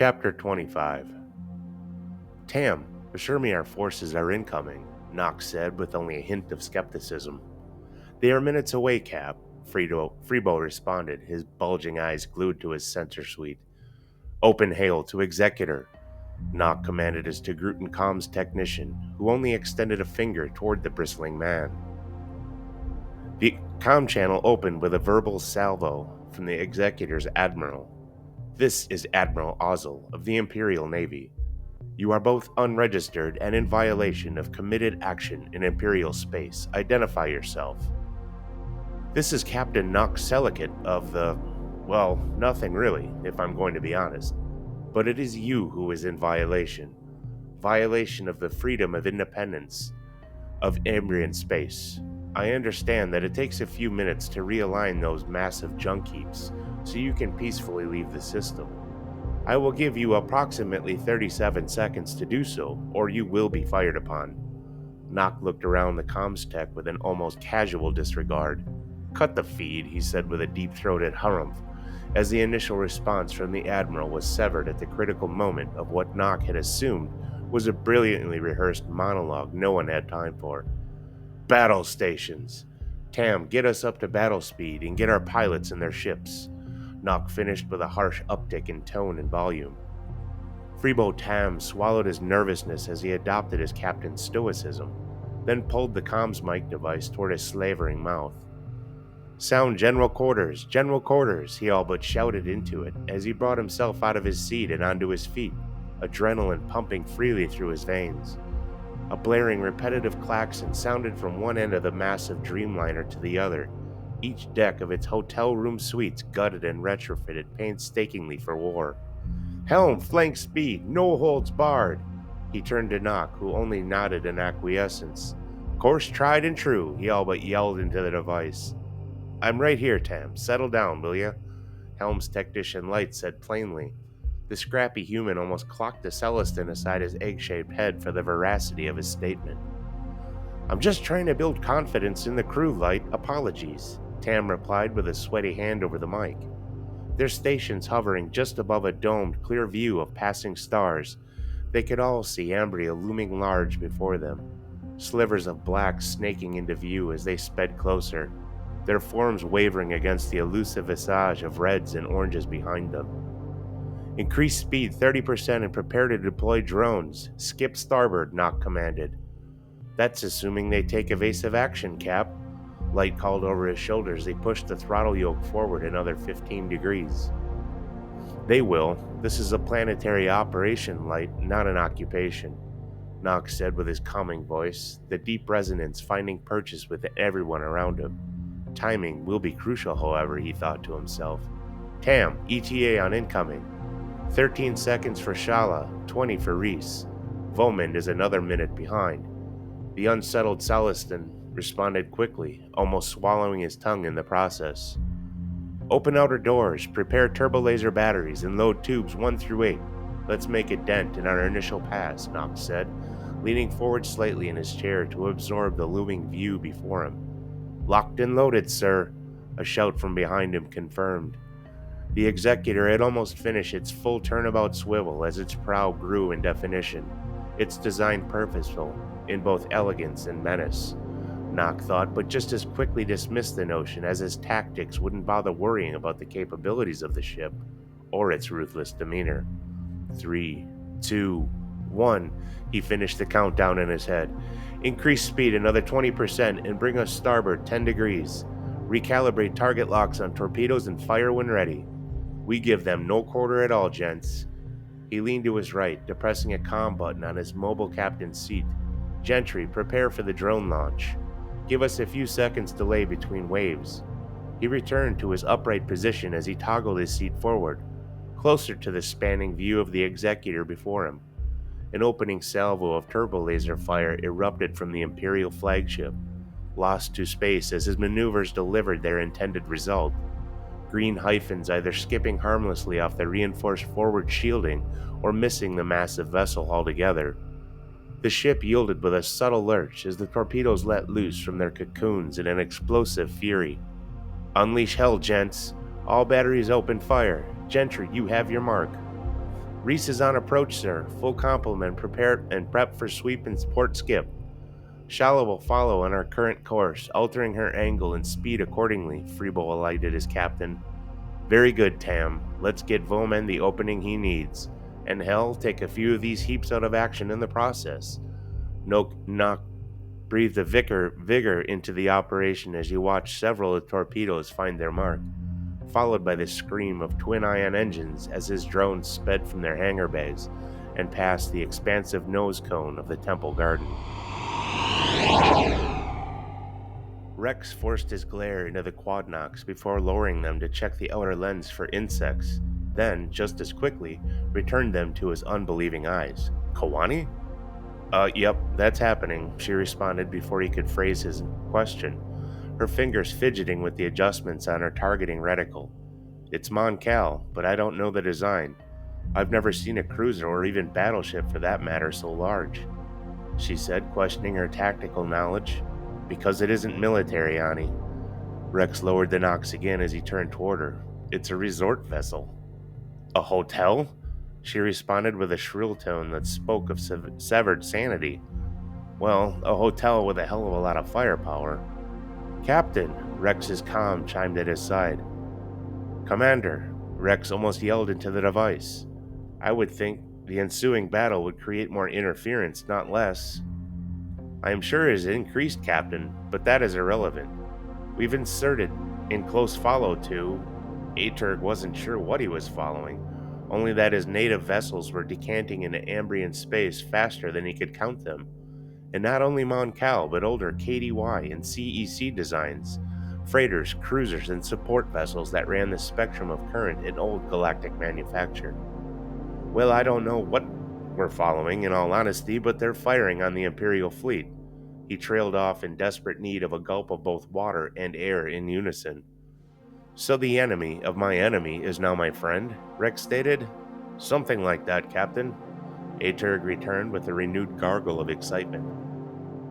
Chapter 25. Tam, assure me our forces are incoming, Nohk said with only a hint of skepticism. They are minutes away, Cap, Freebo responded, his bulging eyes glued to his sensor suite. Open hail to Executor, Nohk commanded his Togrutan comms technician, who only extended a finger toward the bristling man. The comm channel opened with a verbal salvo from the Executor's Admiral. This is Admiral Ozzel of the Imperial Navy. You are both unregistered and in violation of committed action in Imperial Space. Identify yourself. This is Captain Nohk Cellukt of the... well, nothing really, if I'm going to be honest. But it is you who is in violation. Violation of the freedom of independence of Ambrian Space. I understand that it takes a few minutes to realign those massive junk heaps so you can peacefully leave the system. I will give you approximately 37 seconds to do so, or you will be fired upon. Nohk looked around the comms tech with an almost casual disregard. Cut the feed, he said with a deep-throated harumph, as the initial response from the Admiral was severed at the critical moment of what Nohk had assumed was a brilliantly rehearsed monologue no one had time for. Battle stations. Tam, get us up to battle speed and get our pilots in their ships. Nohk finished with a harsh uptick in tone and volume. Freebo Tam swallowed his nervousness as he adopted his captain's stoicism, then pulled the comms mic device toward his slavering mouth. Sound General Quarters, he all but shouted into it as he brought himself out of his seat and onto his feet, adrenaline pumping freely through his veins. A blaring, repetitive klaxon sounded from one end of the massive Dreamliner to the other, each deck of its hotel room suites gutted and retrofitted painstakingly for war. Helm, flank speed, no holds barred. He turned to Nohk, who only nodded in acquiescence. Course tried and true, he all but yelled into the device. I'm right here, Tam. Settle down, will ya? Helm's technician Light said plainly. The scrappy human almost clocked the Celestin aside his egg-shaped head for the veracity of his statement. I'm just trying to build confidence in the crew, Light. Apologies, Tam replied with a sweaty hand over the mic. Their stations hovering just above a domed, clear view of passing stars, they could all see Ambria looming large before them, slivers of black snaking into view as they sped closer, their forms wavering against the elusive visage of reds and oranges behind them. Increase speed 30% and prepare to deploy drones. Skip starboard, Nohk commanded. That's assuming they take evasive action, Cap. Light called over his shoulder as they pushed the throttle yoke forward another 15 degrees. They will. This is a planetary operation, Light, not an occupation, Nohk said with his calming voice, the deep resonance finding purchase with everyone around him. Timing will be crucial, however, he thought to himself. Tam, ETA on incoming. 13 seconds for Shala, 20 for Reese. Vomond is another minute behind. The unsettled Celestin responded quickly, almost swallowing his tongue in the process. Open outer doors, prepare turbolaser batteries, and load tubes 1 through 8. Let's make a dent in our initial pass, Nohk said, leaning forward slightly in his chair to absorb the looming view before him. Locked and loaded, sir, a shout from behind him confirmed. The Executor had almost finished its full turnabout swivel as its prow grew in definition, its design purposeful in both elegance and menace. Nohk thought, but just as quickly dismissed the notion as his tactics wouldn't bother worrying about the capabilities of the ship or its ruthless demeanor. 3, 2, 1, he finished the countdown in his head. Increase speed another 20% and bring us starboard 10 degrees. Recalibrate target locks on torpedoes and fire when ready. We give them no quarter at all, gents. He leaned to his right, depressing a comm button on his mobile captain's seat. Gentry, prepare for the drone launch. Give us a few seconds delay between waves. He returned to his upright position as he toggled his seat forward, closer to the spanning view of the Executor before him. An opening salvo of turbolaser fire erupted from the Imperial flagship, lost to space as his maneuvers delivered their intended result. Green hyphens either skipping harmlessly off the reinforced forward shielding or missing the massive vessel altogether. The ship yielded with a subtle lurch as the torpedoes let loose from their cocoons in an explosive fury. Unleash hell, gents. All batteries open fire. Gentry, you have your mark. Reese is on approach, sir. Full complement, prepared and prepped for sweep and port skip. Shala will follow on our current course, altering her angle and speed accordingly, Freebo alighted as captain. Very good, Tam. Let's get Voman the opening he needs. And hell, take a few of these heaps out of action in the process. Nohk breathed a vigor into the operation as he watched several of the torpedoes find their mark, followed by the scream of twin-ion engines as his drones sped from their hangar bays and past the expansive nose cone of the temple garden. Rex forced his glare into the quadnox before lowering them to check the outer lens for insects, then, just as quickly, returned them to his unbelieving eyes. Kowani? Yep, that's happening, she responded before he could phrase his question, her fingers fidgeting with the adjustments on her targeting reticle. It's Mon Cal, but I don't know the design. I've never seen a cruiser or even battleship for that matter so large, she said, questioning her tactical knowledge. Because it isn't military, Ani. Rex lowered the Nox again as he turned toward her. It's a resort vessel. A hotel? She responded with a shrill tone that spoke of severed sanity. Well, a hotel with a hell of a lot of firepower. Captain, Rex's comm chimed at his side. Commander, Rex almost yelled into the device. I would think the ensuing battle would create more interference, not less. I am sure it has increased, Captain, but that is irrelevant. We've inserted in close follow to. Aturg wasn't sure what he was following, only that his native vessels were decanting into Ambrian space faster than he could count them. And not only Mon Cal, but older KDY and CEC designs, freighters, cruisers, and support vessels that ran the spectrum of current in old galactic manufacture. Well, I don't know what we're following, in all honesty, but they're firing on the Imperial fleet. He trailed off in desperate need of a gulp of both water and air in unison. So the enemy of my enemy is now my friend, Rex stated. Something like that, Captain. Aturg returned with a renewed gargle of excitement.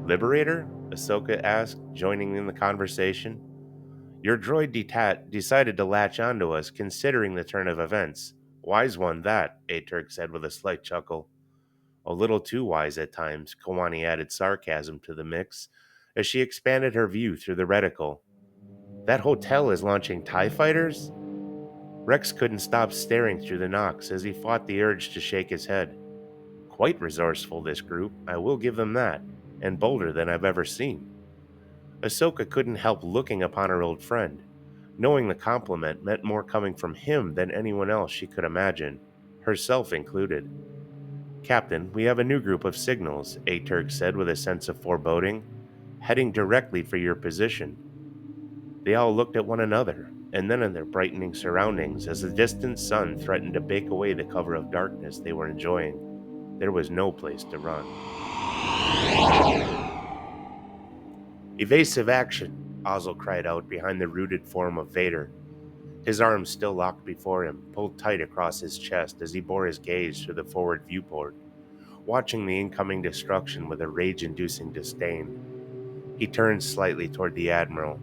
Liberator? Ahsoka asked, joining in the conversation. Your droid decided to latch onto us, considering the turn of events. Wise one, that, Aturg said with a slight chuckle. A little too wise at times, Kowani added sarcasm to the mix, as she expanded her view through the reticle. That hotel is launching TIE fighters? Rex couldn't stop staring through the Nox as he fought the urge to shake his head. Quite resourceful, this group, I will give them that, and bolder than I've ever seen. Ahsoka couldn't help looking upon her old friend, knowing the compliment meant more coming from him than anyone else she could imagine, herself included. Captain, we have a new group of signals, Aturg said with a sense of foreboding, heading directly for your position. They all looked at one another, and then at their brightening surroundings as the distant sun threatened to bake away the cover of darkness they were enjoying. There was no place to run. Evasive action, Ozzel cried out behind the rooted form of Vader, his arms still locked before him, pulled tight across his chest as he bore his gaze through the forward viewport, watching the incoming destruction with a rage-inducing disdain. He turned slightly toward the Admiral,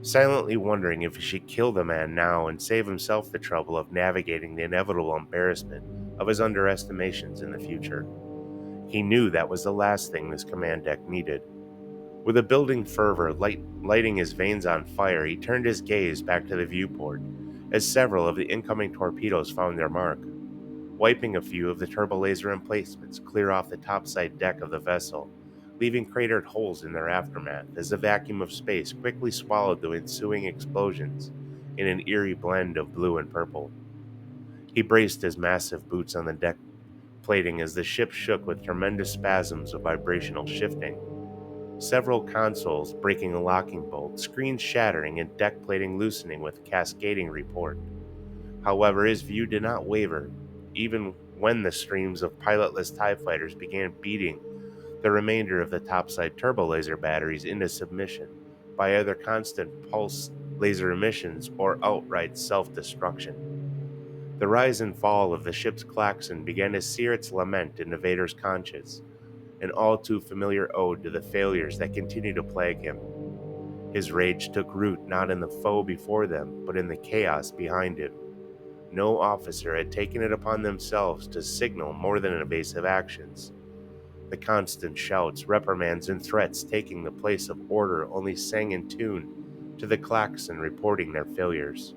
silently wondering if he should kill the man now and save himself the trouble of navigating the inevitable embarrassment of his underestimations in the future. He knew that was the last thing this command deck needed. With a building fervor lighting his veins on fire, he turned his gaze back to the viewport, as several of the incoming torpedoes found their mark, wiping a few of the turbolaser emplacements clear off the topside deck of the vessel, leaving cratered holes in their aftermath as the vacuum of space quickly swallowed the ensuing explosions in an eerie blend of blue and purple. He braced his massive boots on the deck plating as the ship shook with tremendous spasms of vibrational shifting. Several consoles breaking a locking bolt, screens shattering and deck plating loosening with a cascading report. However, his view did not waver, even when the streams of pilotless TIE fighters began beating the remainder of the topside turbolaser batteries into submission by either constant pulse laser emissions or outright self-destruction. The rise and fall of the ship's klaxon began to sear its lament into Vader's conscience, an all-too-familiar ode to the failures that continue to plague him. His rage took root not in the foe before them, but in the chaos behind him. No officer had taken it upon themselves to signal more than evasive actions. The constant shouts, reprimands, and threats taking the place of order only sang in tune to the klaxon reporting their failures.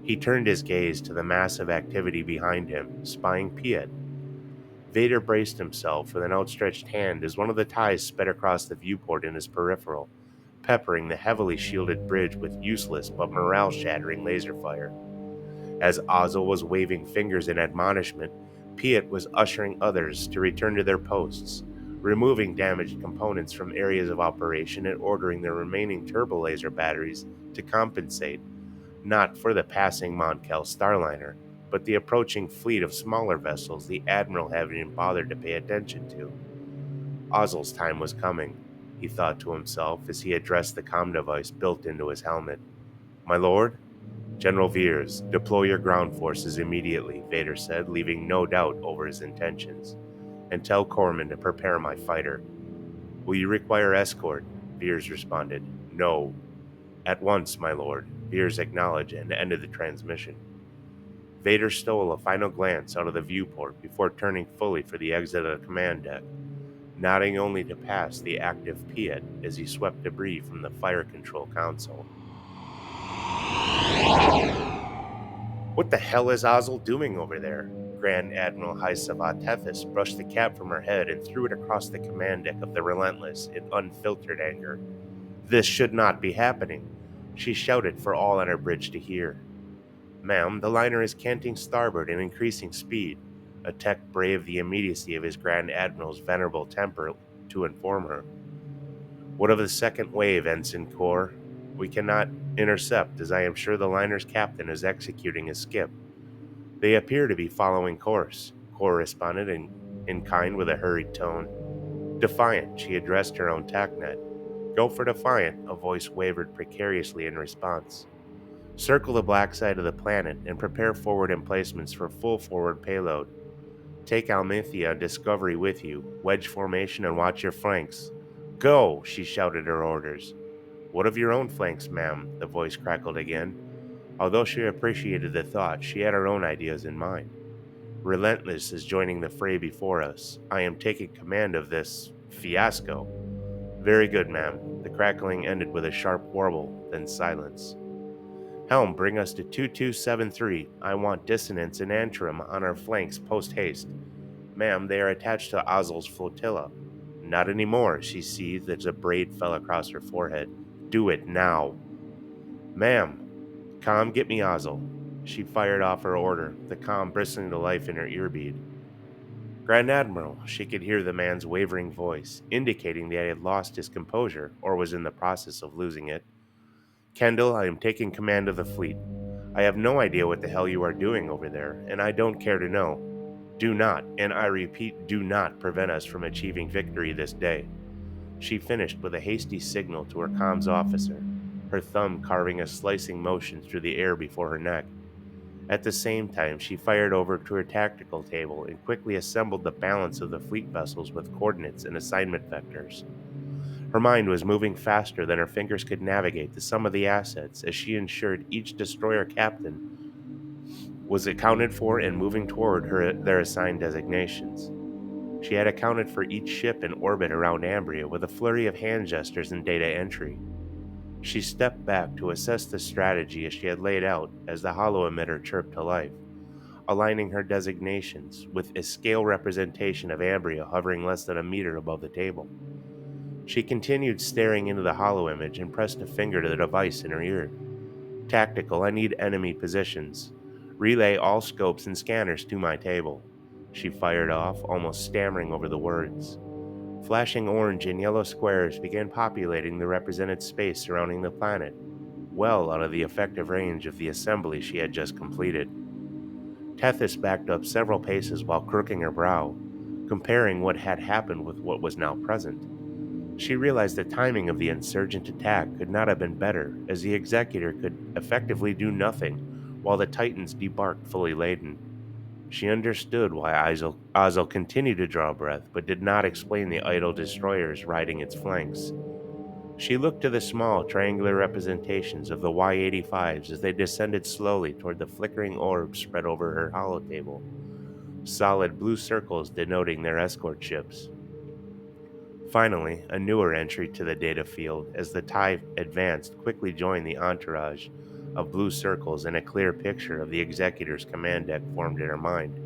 He turned his gaze to the massive activity behind him, spying Piet. Vader braced himself with an outstretched hand as one of the ties sped across the viewport in his peripheral, peppering the heavily shielded bridge with useless but morale-shattering laser fire. As Ozzel was waving fingers in admonishment, Piet was ushering others to return to their posts, removing damaged components from areas of operation and ordering the remaining turbo laser batteries to compensate, not for the passing Moncal starliner, but the approaching fleet of smaller vessels the Admiral hadn't even bothered to pay attention to. Ozzel's time was coming, he thought to himself as he addressed the comm device built into his helmet. "My lord? General Veers, deploy your ground forces immediately," Vader said, leaving no doubt over his intentions. "And tell Corman to prepare my fighter." "Will you require escort?" Veers responded. "No." "At once, my lord," Veers acknowledged and ended the transmission. Vader stole a final glance out of the viewport before turning fully for the exit of the command deck, nodding only to pass the active Piet as he swept debris from the fire control console. "What the hell is Ozzel doing over there?" Grand Admiral Haisava Tethys brushed the cap from her head and threw it across the command deck of the Relentless in unfiltered anger. "This should not be happening," she shouted for all on her bridge to hear. "Ma'am, the liner is canting starboard and increasing speed," a tech braved the immediacy of his Grand Admiral's venerable temper to inform her. "What of the second wave, Ensign Corps? We cannot intercept, as I am sure the liner's captain is executing a skip." "They appear to be following course," Corps responded in kind with a hurried tone. "Defiant," she addressed her own TACnet. "Go for Defiant," a voice wavered precariously in response. "Circle the black side of the planet and prepare forward emplacements for full forward payload. Take Almithia and Discovery with you, wedge formation and watch your flanks. Go!" she shouted her orders. "What of your own flanks, ma'am?" the voice crackled again. Although she appreciated the thought, she had her own ideas in mind. "Relentless is joining the fray before us. I am taking command of this fiasco." "Very good, ma'am." The crackling ended with a sharp warble, then silence. "Helm, bring us to 2273. I want dissonance and Antrim on our flanks post-haste." "Ma'am, they are attached to Ozzel's flotilla." "Not anymore," she seethed as a braid fell across her forehead. "Do it now." "Ma'am." "Comm, get me Ozzel." She fired off her order, the comm bristling to life in her earbead. "Grand Admiral," she could hear the man's wavering voice, indicating that he had lost his composure or was in the process of losing it. "Kendall, I am taking command of the fleet. I have no idea what the hell you are doing over there, and I don't care to know. Do not, and I repeat, do not prevent us from achieving victory this day." She finished with a hasty signal to her comms officer, her thumb carving a slicing motion through the air before her neck. At the same time, she fired over to her tactical table and quickly assembled the balance of the fleet vessels with coordinates and assignment vectors. Her mind was moving faster than her fingers could navigate the sum of the assets as she ensured each destroyer captain was accounted for and moving toward their assigned designations. She had accounted for each ship in orbit around Ambria with a flurry of hand gestures and data entry. She stepped back to assess the strategy as she had laid out as the holo emitter chirped to life, aligning her designations with a scale representation of Ambria hovering less than a meter above the table. She continued staring into the holo image and pressed a finger to the device in her ear. "Tactical, I need enemy positions. Relay all scopes and scanners to my table." She fired off, almost stammering over the words. Flashing orange and yellow squares began populating the represented space surrounding the planet, well out of the effective range of the assembly she had just completed. Tethys backed up several paces while crooking her brow, comparing what had happened with what was now present. She realized the timing of the insurgent attack could not have been better, as the Executor could effectively do nothing while the Titans debarked fully laden. She understood why Ozzel continued to draw breath, but did not explain the idle destroyers riding its flanks. She looked to the small, triangular representations of the Y-85s as they descended slowly toward the flickering orbs spread over her holotable, solid blue circles denoting their escort ships. Finally, a newer entry to the data field as the TIE advanced quickly joined the entourage of blue circles, and a clear picture of the Executor's command deck formed in her mind.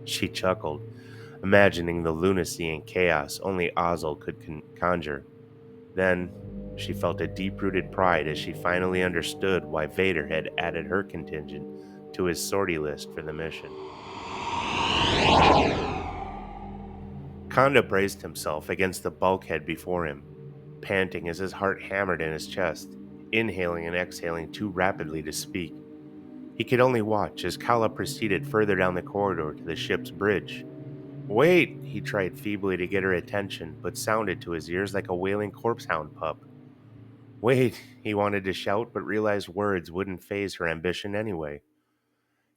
She chuckled, imagining the lunacy and chaos only Ozzel could conjure. Then, she felt a deep-rooted pride as she finally understood why Vader had added her contingent to his sortie list for the mission. Konda braced himself against the bulkhead before him, panting as his heart hammered in his chest, inhaling and exhaling too rapidly to speak. He could only watch as Kala proceeded further down the corridor to the ship's bridge. "Wait!" He tried feebly to get her attention, but sounded to his ears like a wailing corpse-hound pup. "Wait!" He wanted to shout, but realized words wouldn't faze her ambition anyway.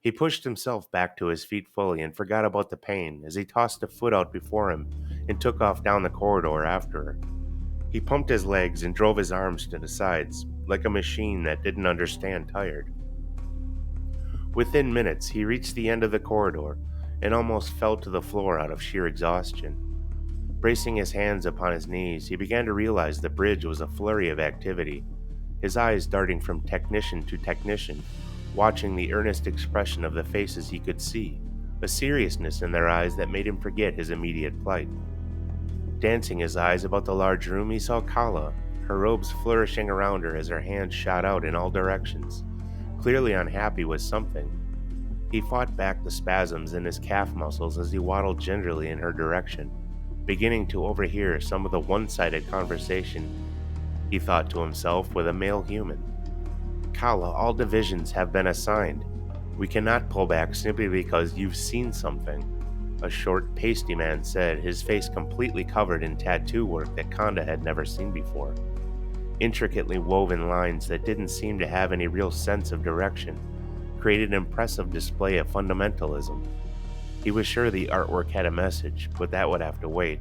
He pushed himself back to his feet fully and forgot about the pain as he tossed a foot out before him and took off down the corridor after her. He pumped his legs and drove his arms to the sides, like a machine that didn't understand tired. Within minutes, he reached the end of the corridor and almost fell to the floor out of sheer exhaustion. Bracing his hands upon his knees, he began to realize the bridge was a flurry of activity, his eyes darting from technician to technician, watching the earnest expression of the faces he could see, a seriousness in their eyes that made him forget his immediate plight. Dancing his eyes about the large room, he saw Kala, her robes flourishing around her as her hands shot out in all directions, clearly unhappy with something. He fought back the spasms in his calf muscles as he waddled gingerly in her direction, beginning to overhear some of the one-sided conversation he thought to himself with a male human. "Kala, all divisions have been assigned. We cannot pull back simply because you've seen something," a short, pasty man said, his face completely covered in tattoo work that Konda had never seen before. Intricately woven lines that didn't seem to have any real sense of direction created an impressive display of fundamentalism. He was sure the artwork had a message, but that would have to wait.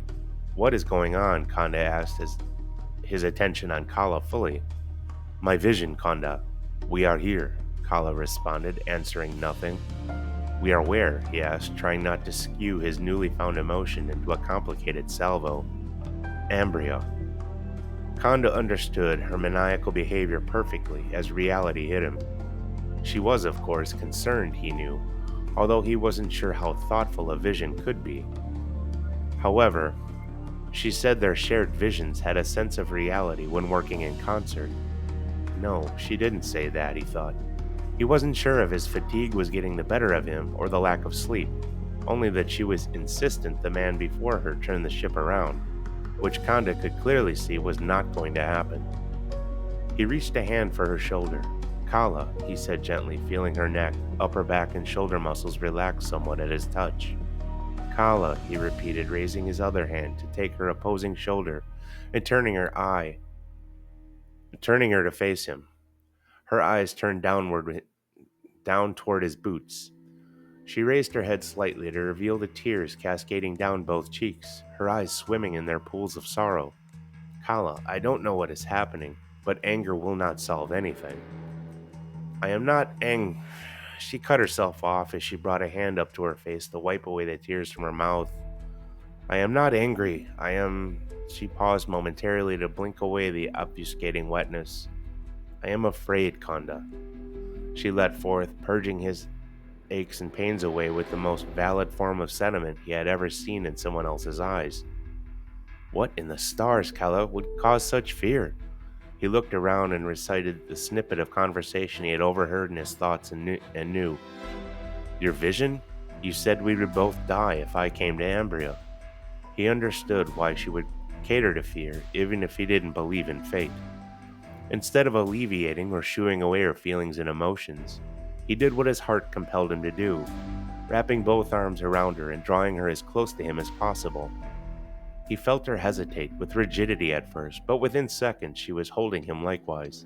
"What is going on?" Konda asked, his attention on Kala fully. "My vision, Konda. We are here," Kala responded, answering nothing. "We are where?" he asked, trying not to skew his newly found emotion into a complicated salvo. "Ambria." Konda understood her maniacal behavior perfectly as reality hit him. She was, of course, concerned, he knew, although he wasn't sure how thoughtful a vision could be. However, she said their shared visions had a sense of reality when working in concert. No, she didn't say that, he thought. He wasn't sure if his fatigue was getting the better of him or the lack of sleep, only that she was insistent the man before her turn the ship around, which Konda could clearly see was not going to happen. He reached a hand for her shoulder. "Kala," he said gently, feeling her neck, upper back, and shoulder muscles relax somewhat at his touch. "Kala," he repeated, raising his other hand to take her opposing shoulder and turning her to face him. Her eyes turned down toward his boots. She raised her head slightly to reveal the tears cascading down both cheeks, her eyes swimming in their pools of sorrow. "Kala, I don't know what is happening, but anger will not solve anything." "I am not She cut herself off as she brought a hand up to her face to wipe away the tears from her mouth. "I am not angry. She paused momentarily to blink away the obfuscating wetness. "I am afraid, Konda," she let forth, purging his aches and pains away with the most valid form of sentiment he had ever seen in someone else's eyes. What in the stars, Kala, would cause such fear? He looked around and recited the snippet of conversation he had overheard in his thoughts and knew. "Your vision? You said we would both die if I came to Ambria." He understood why she would cater to fear, even if he didn't believe in fate. Instead of alleviating or shooing away her feelings and emotions, he did what his heart compelled him to do, wrapping both arms around her and drawing her as close to him as possible. He felt her hesitate, with rigidity at first, but within seconds she was holding him likewise,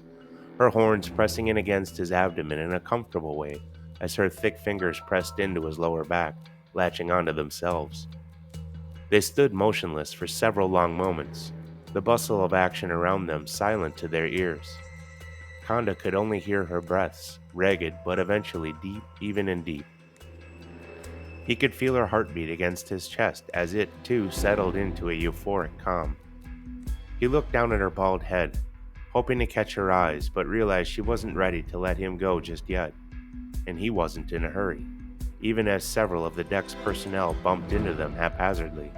her horns pressing in against his abdomen in a comfortable way as her thick fingers pressed into his lower back, latching onto themselves. They stood motionless for several long moments, the bustle of action around them silent to their ears. Konda could only hear her breaths, ragged but eventually deep, even in deep. He could feel her heartbeat against his chest as it, too, settled into a euphoric calm. He looked down at her bald head, hoping to catch her eyes, but realized she wasn't ready to let him go just yet, and he wasn't in a hurry, even as several of the deck's personnel bumped into them haphazardly.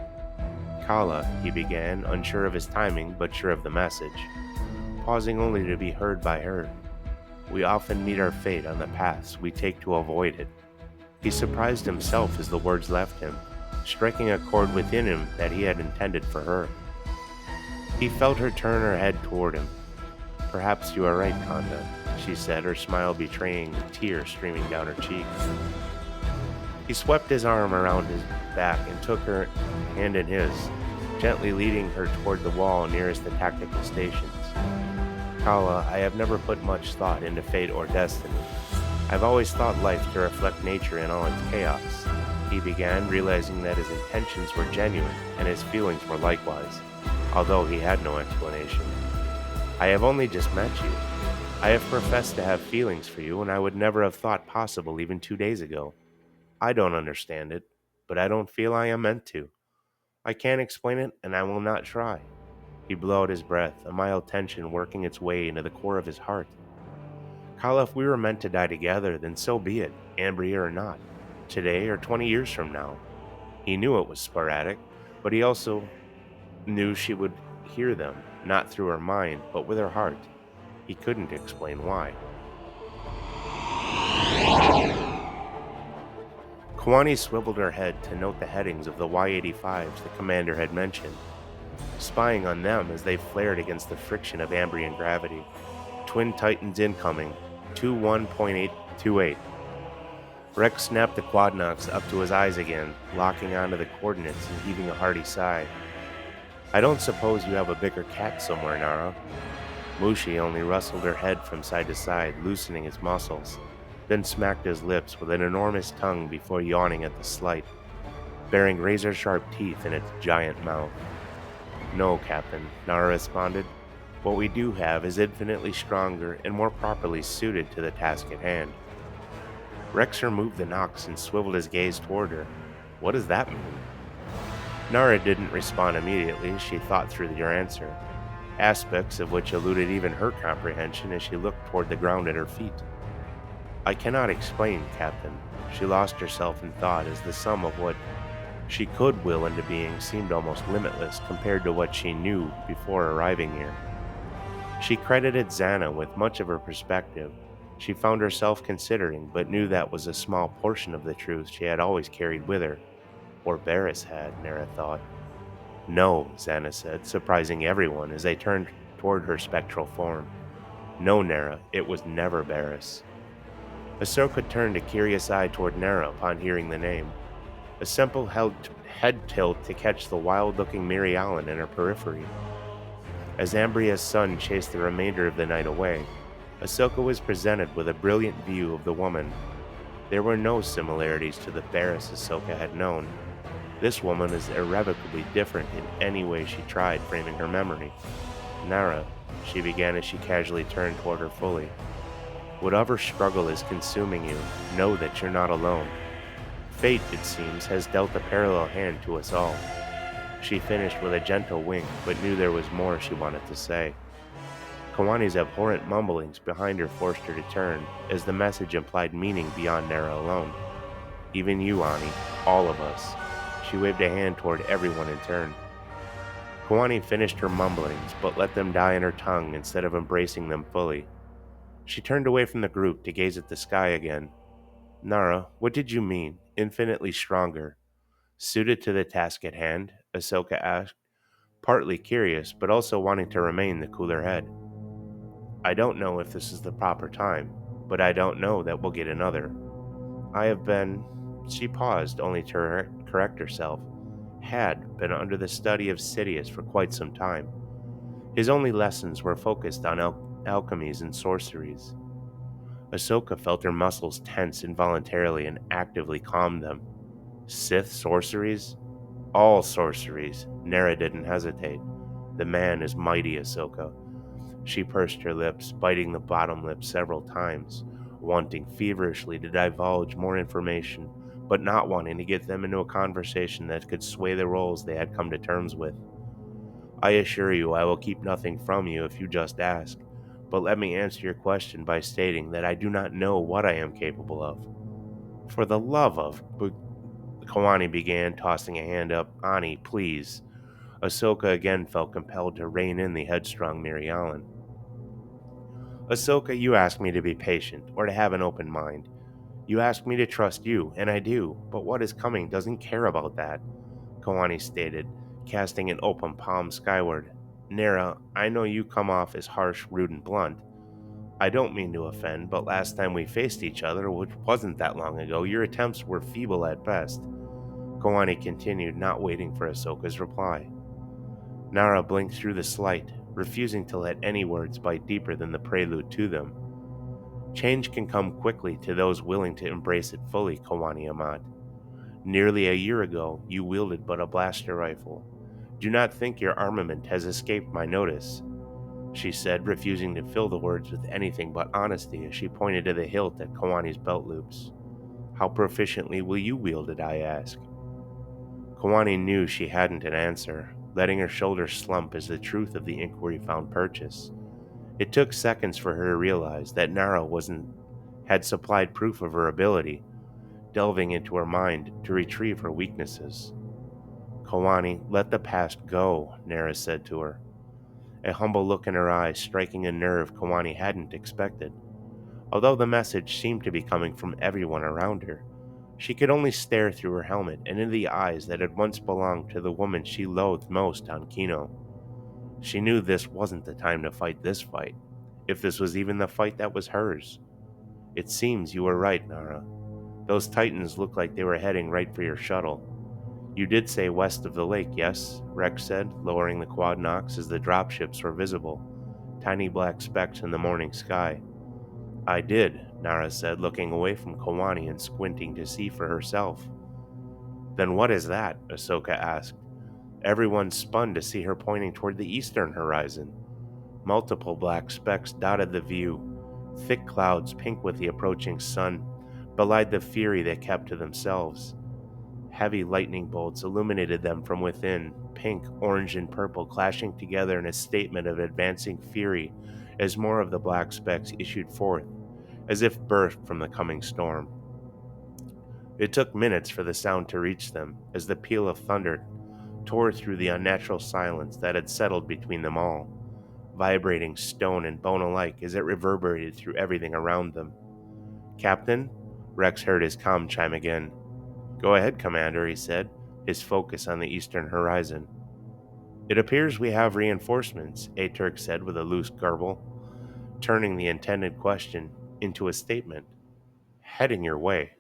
Kala, he began, unsure of his timing but sure of the message, pausing only to be heard by her. We often meet our fate on the paths we take to avoid it. He surprised himself as the words left him, striking a chord within him that he had intended for her. He felt her turn her head toward him. "Perhaps you are right, Konda," she said, her smile betraying a tear streaming down her cheek. He swept his arm around his back and took her hand in his, gently leading her toward the wall nearest the tactical stations. "Kala, I have never put much thought into fate or destiny. I've always thought life to reflect nature in all its chaos," he began, realizing that his intentions were genuine and his feelings were likewise, although he had no explanation. "I have only just met you. I have professed to have feelings for you, and I would never have thought possible even 2 days ago. I don't understand it, but I don't feel I am meant to. I can't explain it, and I will not try." He blew out his breath, a mild tension working its way into the core of his heart. "Kala, if we were meant to die together, then so be it, Ambria or not, today or 20 years from now." He knew it was sporadic, but he also knew she would hear them, not through her mind, but with her heart. He couldn't explain why. Kowani swiveled her head to note the headings of the Y-85s the commander had mentioned, spying on them as they flared against the friction of Ambrian gravity. "Twin Titans incoming, 21.828. Rex snapped the quad knocks up to his eyes again, locking onto the coordinates and heaving a hearty sigh. "I don't suppose you have a bigger cat somewhere, Nara?" Mushi only rustled her head from side to side, loosening his muscles, then smacked his lips with an enormous tongue before yawning at the slight, bearing razor-sharp teeth in its giant mouth. "No, Captain," Nara responded. "What we do have is infinitely stronger and more properly suited to the task at hand." Rex removed the knocks and swiveled his gaze toward her. "What does that mean?" Nara didn't respond immediately as she thought through her answer, aspects of which eluded even her comprehension as she looked toward the ground at her feet. "I cannot explain, Captain." She lost herself in thought as the sum of what she could will into being seemed almost limitless compared to what she knew before arriving here. She credited Xana with much of her perspective she found herself considering, but knew that was a small portion of the truth she had always carried with her. Or Barris had, Nara thought. "No," Xana said, surprising everyone as they turned toward her spectral form. "No, Nara, it was never Barris." Ahsoka turned a curious eye toward Nara upon hearing the name, a simple head tilt to catch the wild-looking Miri Allen in her periphery. As Ambria's sun chased the remainder of the night away, Ahsoka was presented with a brilliant view of the woman. There were no similarities to the Barris Ahsoka had known. This woman is irrevocably different in any way she tried framing her memory. "Nara," she began as she casually turned toward her fully. "Whatever struggle is consuming you, know that you're not alone. Fate, it seems, has dealt a parallel hand to us all." She finished with a gentle wink, but knew there was more she wanted to say. Kowani's abhorrent mumblings behind her forced her to turn, as the message implied meaning beyond Nara alone. "Even you, Ani, all of us." She waved a hand toward everyone in turn. Kowani finished her mumblings, but let them die in her tongue instead of embracing them fully. She turned away from the group to gaze at the sky again. "Nara, what did you mean, infinitely stronger? Suited to the task at hand?" Ahsoka asked, partly curious, but also wanting to remain the cooler head. "I don't know if this is the proper time, but I don't know that we'll get another. I have been..." She paused, only to correct herself. Had been under the study of Sidious for quite some time. His only lessons were focused on alchemies and sorceries. Ahsoka felt her muscles tense involuntarily and actively calmed them. Sith sorceries? All sorceries. Nara didn't hesitate. The man is mighty, Ahsoka. She pursed her lips, biting the bottom lip several times, wanting feverishly to divulge more information, but not wanting to get them into a conversation that could sway the roles they had come to terms with. I assure you I will keep nothing from you if you just ask, but let me answer your question by stating that I do not know what I am capable of. For the love of... Kowani began, tossing a hand up. Ani, please. Ahsoka again felt compelled to rein in the headstrong Mirialan. Ahsoka, you ask me to be patient, or to have an open mind. You ask me to trust you, and I do, but what is coming doesn't care about that, Kowani stated, casting an open palm skyward. Nera, I know you come off as harsh, rude, and blunt. I don't mean to offend, but last time we faced each other, which wasn't that long ago, your attempts were feeble at best. Kowani continued, not waiting for Ahsoka's reply. Nara blinked through the slight, refusing to let any words bite deeper than the prelude to them. Change can come quickly to those willing to embrace it fully, Kowani Ahmad. Nearly a year ago, you wielded but a blaster rifle. Do not think your armament has escaped my notice, she said, refusing to fill the words with anything but honesty as she pointed to the hilt at Kowani's belt loops. How proficiently will you wield it, I ask? Kowani knew she hadn't an answer, letting her shoulders slump as the truth of the inquiry found purchase. It took seconds for her to realize that Nara had supplied proof of her ability, delving into her mind to retrieve her weaknesses. Kowani, let the past go, Nara said to her, a humble look in her eyes striking a nerve Kowani hadn't expected. Although the message seemed to be coming from everyone around her, she could only stare through her helmet and into the eyes that had once belonged to the woman she loathed most on Kino. She knew this wasn't the time to fight this fight, if this was even the fight that was hers. It seems you were right, Nara. Those Titans looked like they were heading right for your shuttle. You did say west of the lake, yes? Rex said, lowering the quad nocks as the dropships were visible, tiny black specks in the morning sky. I did, Nara said, looking away from Kowani and squinting to see for herself. Then what is that? Ahsoka asked. Everyone spun to see her pointing toward the eastern horizon. Multiple black specks dotted the view. Thick clouds, pink with the approaching sun, belied the fury they kept to themselves. Heavy lightning bolts illuminated them from within, pink, orange, and purple clashing together in a statement of advancing fury as more of the black specks issued forth, as if birthed from the coming storm. It took minutes for the sound to reach them, as the peal of thunder tore through the unnatural silence that had settled between them all, vibrating stone and bone alike as it reverberated through everything around them. Captain? Rex heard his comm chime again. Go ahead, Commander, he said, his focus on the eastern horizon. It appears we have reinforcements, Aturk said with a loose garble, turning the intended question into a statement. Heading your way.